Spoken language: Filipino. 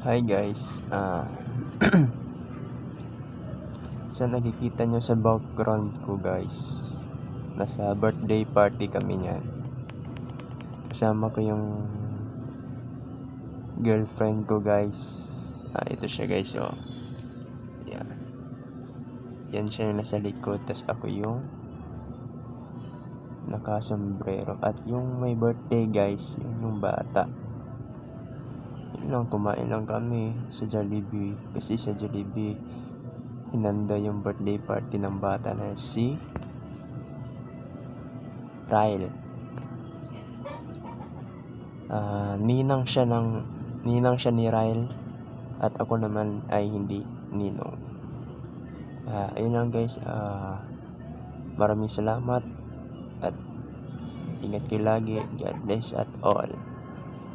Hi guys, sa nakikita nyo sa background ko guys, nasa birthday party kami niyan. Kasama ko yung girlfriend ko guys. Ito siya guys, oh. Yan. Yan siya yung nasa likod, tas ako yung nakasombrero. At yung may birthday guys, yung bata. Yun lang, kumain lang kami sa Jollibee. Kasi sa Jollibee, hinanda yung birthday party ng bata na si Ryle. Ninang siya ni Ryle at ako naman ay hindi ninong. Ayun lang guys, maraming salamat at ingat kayo lagi. God bless at all.